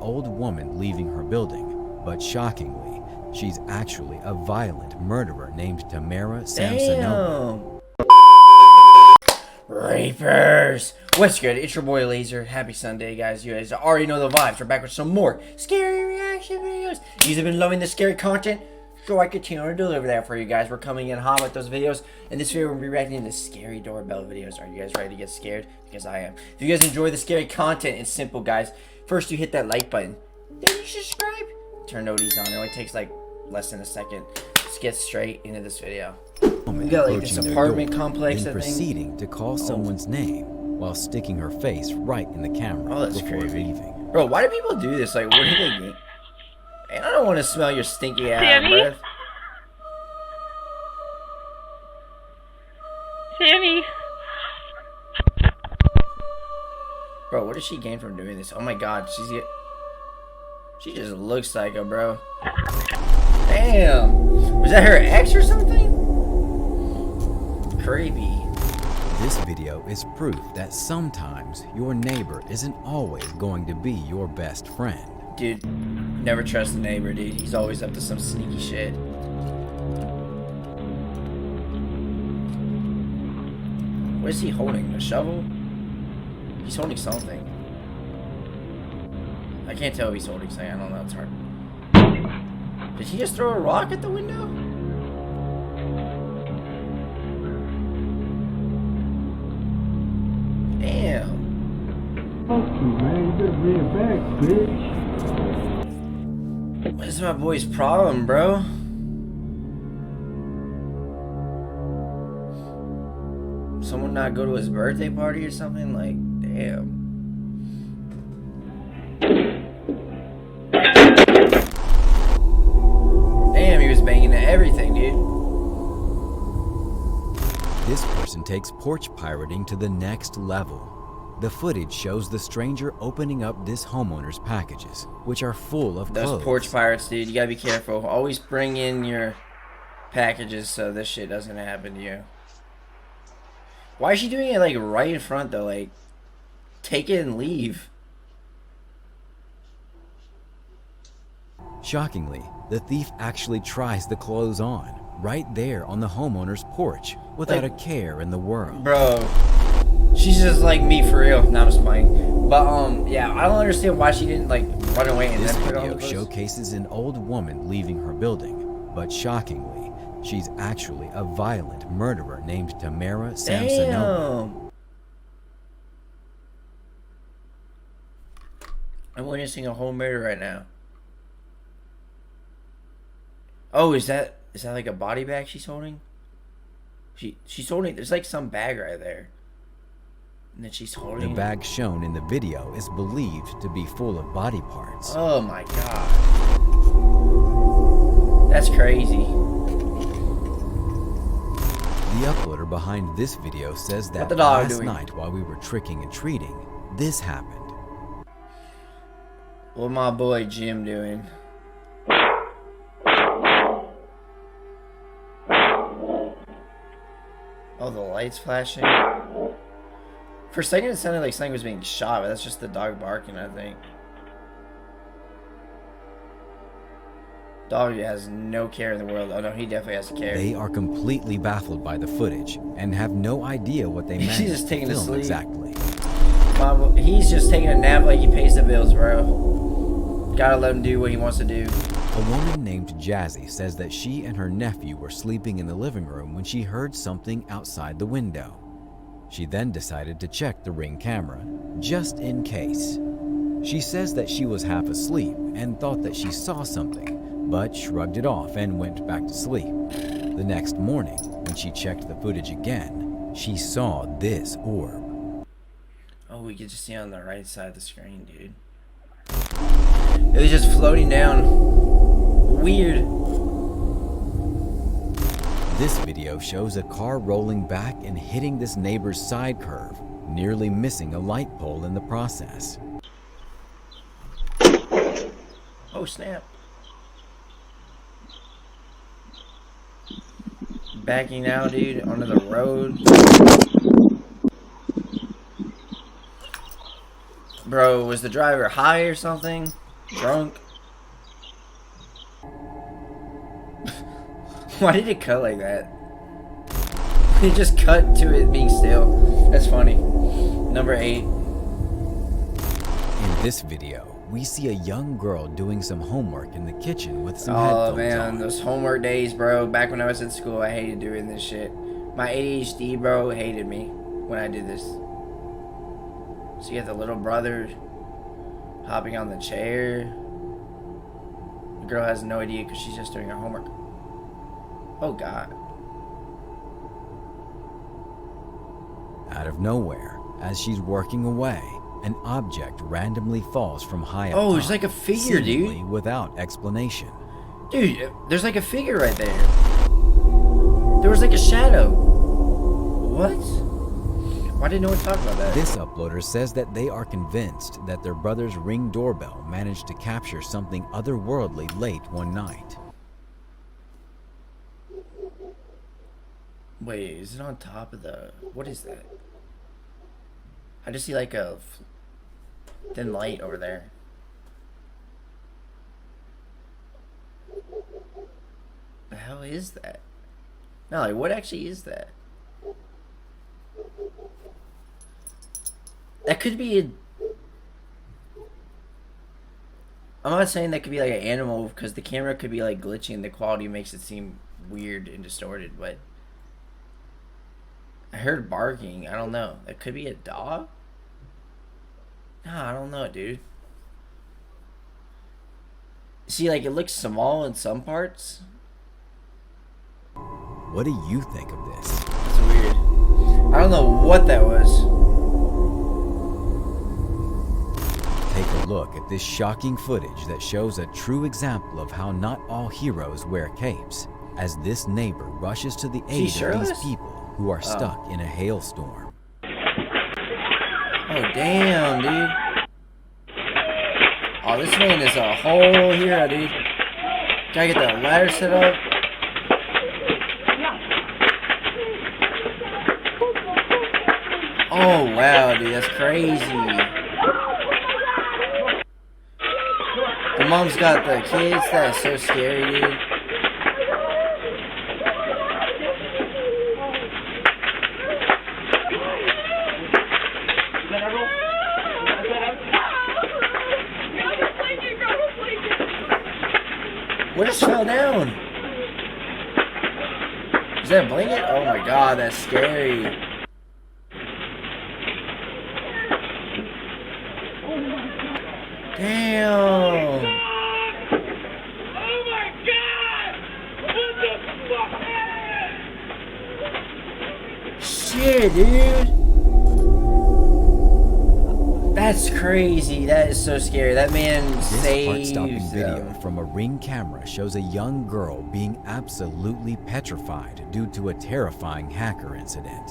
old woman leaving her building, but shockingly, she's actually a violent murderer named Tamara Samsonova. Reapers! What's good? It's your boy Laser. Happy Sunday, guys. You guys already know the vibes. We're back with some more scary reaction videos. You have been loving the scary content, so I continue to deliver that for you guys. We're coming in hot with those videos. In this video, we're going to be reacting to scary doorbell videos. Are you guys ready to get scared? Because I am. If you guys enjoy the scary content, it's simple, guys. First, you hit that like button. Then you subscribe. Turn notifications on. It only takes like less than a second. Let's get straight into this video. We got like this apartment complex, then proceeding to call someone's name while sticking her face right in the camera. Oh, that's before crazy. Leaving. Bro, why do people do this? Like, what do they mean? Man, I don't want to smell your stinky ass breath. Sammy. Bro, what does she gain from doing this? Oh my god, she just looks like a bro. Damn. Was that her ex or something? Creepy. This video is proof that sometimes your neighbor isn't always going to be your best friend. Dude, never trust the neighbor, dude. He's always up to some sneaky shit. What is he holding? A shovel? He's holding something. I can't tell if he's holding something. I don't know. It's hard. Did he just throw a rock at the window? Damn. Fuck you, man. You better bring it back, bitch. What is my boy's problem, bro? Someone not go to his birthday party or something? Like, damn. Damn, he was banging into everything, dude. This person takes porch pirating to the next level. The footage shows the stranger opening up this homeowner's packages, which are full of clothes. Those porch pirates, dude, you gotta be careful. Always bring in your packages so this shit doesn't happen to you. Why is she doing it like right in front though? Like, take it and leave. Shockingly, the thief actually tries the clothes on, right there on the homeowner's porch, without a care in the world. Bro, she's just like me for real. Now I'm just playing. But yeah, I don't understand why she didn't like run away and this then put on video the clothes. showcases an old woman leaving her building, but shockingly, she's actually a violent murderer named Tamara Samsonova. Damn. I'm witnessing a whole murder right now. Oh, is that like a body bag she's holding? She's holding. There's like some bag right there, and then she's holding. The bag shown in the video is believed to be full of body parts. Oh my god, that's crazy. The uploader behind this video says that last night while we were tricking and treating, this happened. What my boy Jim doing? Oh, the light's flashing. For a second, it sounded like something was being shot, but that's just the dog barking, I think. Dog has no care in the world. Oh no, he definitely has care. They are completely baffled by the footage and have no idea what they meant He's just taking to a film sleep. exactly. Mom, he's just taking a nap like he pays the bills, bro. Gotta let him do what he wants to do. A woman named Jazzy says that she and her nephew were sleeping in the living room when she heard something outside the window. She then decided to check the Ring camera, just in case. She says that she was half asleep and thought that she saw something, but shrugged it off and went back to sleep. The next morning, when she checked the footage again, she saw this orb. Oh, we can just see on the right side of the screen, dude. It was just floating down. Weird. This video shows a car rolling back and hitting this neighbor's side curve, nearly missing a light pole in the process. Oh, snap. Backing out, dude, onto the road. Bro, was the driver high or something? Drunk. Why did it cut like that? It just cut to it being still. That's funny. Number 8. In this video, we see a young girl doing some homework in the kitchen with some headphones Oh man, on. those homework days, bro. Back when I was in school, I hated doing this shit. My ADHD, bro, hated me when I did this. So you have the little brother hopping on the chair. The girl has no idea because she's just doing her homework. Oh god. Out of nowhere, as she's working away, an object randomly falls from high up. Oh, there's top, like a figure, seemingly dude. without explanation. Dude, there's like a figure right there. There was like a shadow. What? Why didn't no one talk about that? This uploader says that they are convinced that their brother's Ring doorbell managed to capture something otherworldly late one night. Wait, is it on top of the... What is that? I just see like a thin light over there. The hell is that? No, like what actually is that? That could be a... I'm not saying that could be like an animal because the camera could be like glitchy and the quality makes it seem weird and distorted, but... I heard barking. I don't know. That could be a dog? No, I don't know, dude. See, like, it looks small in some parts. What do you think of this? That's weird. I don't know what that was. Take a look at this shocking footage that shows a true example of how not all heroes wear capes, as this neighbor rushes to the aid of these people who are stuck in a hailstorm. Oh, damn, dude. Oh, this man is a whole hero, dude. Gotta get that ladder set up. Oh, wow, dude, that's crazy. The mom's got the kids. That is so scary, dude. What just fell down? Is that a blanket? Oh my god, that's scary. Damn. Oh my god! What the fuck? Shit, dude. That's crazy. That is so scary. That man This saves heart-stopping video them. from a Ring camera shows a young girl being absolutely petrified due to a terrifying hacker incident.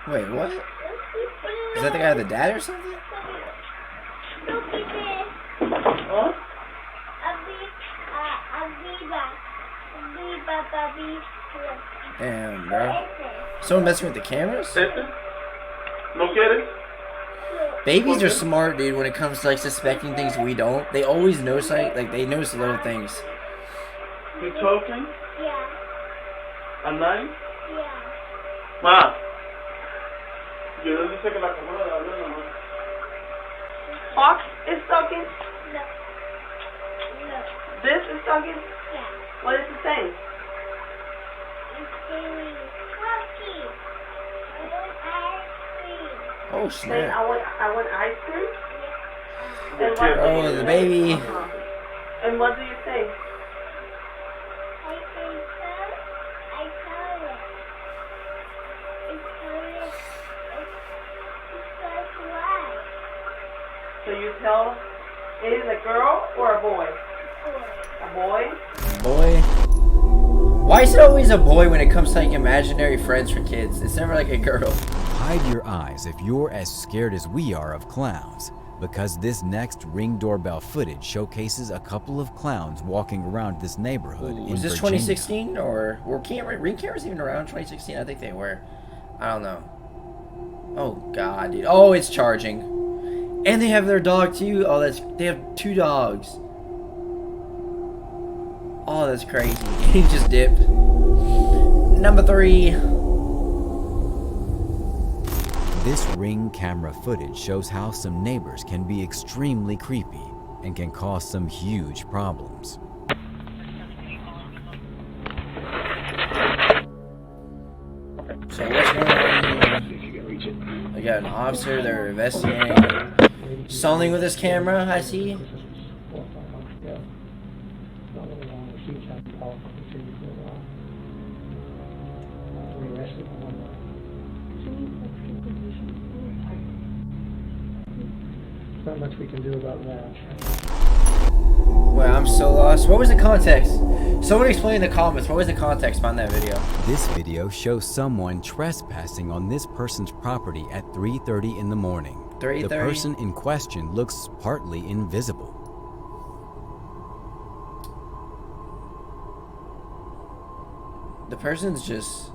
Wait, what? Is that the guy with the dad or something? Damn, bro. Someone messing with the cameras? No kidding? Babies are smart, dude, when it comes to like suspecting things we don't. They always notice like they notice the little things. You talking? Yeah. At night? Yeah. Ma. Yo le dije que la cámara la abre nomás. Fox is talking. No. No. This is talking. Yeah. What is it saying? It's saying Rocky. I want ice cream. Oh Saying snap. I want ice cream. Yeah. And what do Oh, you the say? baby. And what do you say? I say so. I tell it. It's colored. It's white. So you tell it is a girl or a boy? A boy? Boy. Why is it always a boy when it comes to like imaginary friends for kids? It's never like a girl. Hide your eyes if you're as scared as we are of clowns, because this next Ring doorbell footage showcases a couple of clowns walking around this neighborhood in Was this Virginia. 2016 or were Ring cameras even around 2016? I think they were. I don't know. Oh god, dude. Oh, it's charging. And they have their dog too. Oh, they have 2 dogs. Oh, that's crazy. He just dipped. Number 3. This Ring camera footage shows how some neighbors can be extremely creepy and can cause some huge problems. So what's going on here? We got an officer, they're investigating something with this camera, I see. Not much we can do about that. Well, I'm so lost. What was the context? Someone explain in the comments. What was the context behind that video? This video shows someone trespassing on this person's property at 3:30 in the morning. 3:30? The person in question looks partly invisible. The person's just...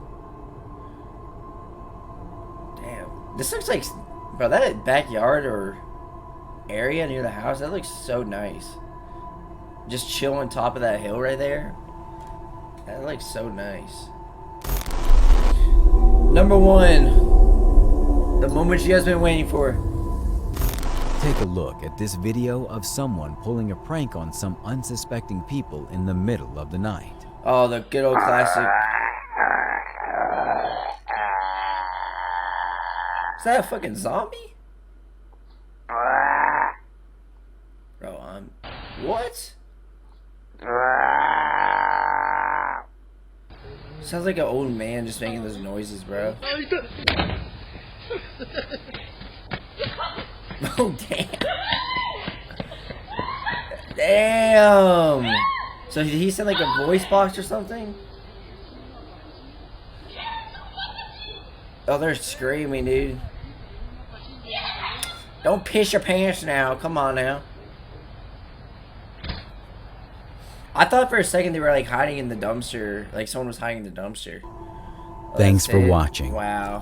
Damn. This looks like... Bro, that backyard or area near the house, that looks so nice. Just chill on top of that hill right there. That looks so nice. Number 1. The moment you guys been waiting for. Take a look at this video of someone pulling a prank on some unsuspecting people in the middle of the night. Oh, the good old classic. Is that a fucking zombie? Bro, what? Sounds like an old man just making those noises, bro. Oh, damn. Damn. So did he send like a voice box or something? Oh, they're screaming, dude. Don't piss your pants now. Come on now. I thought for a second they were like hiding in the dumpster. Like someone was hiding in the dumpster. Oh, Thanks that's for it. watching. Wow.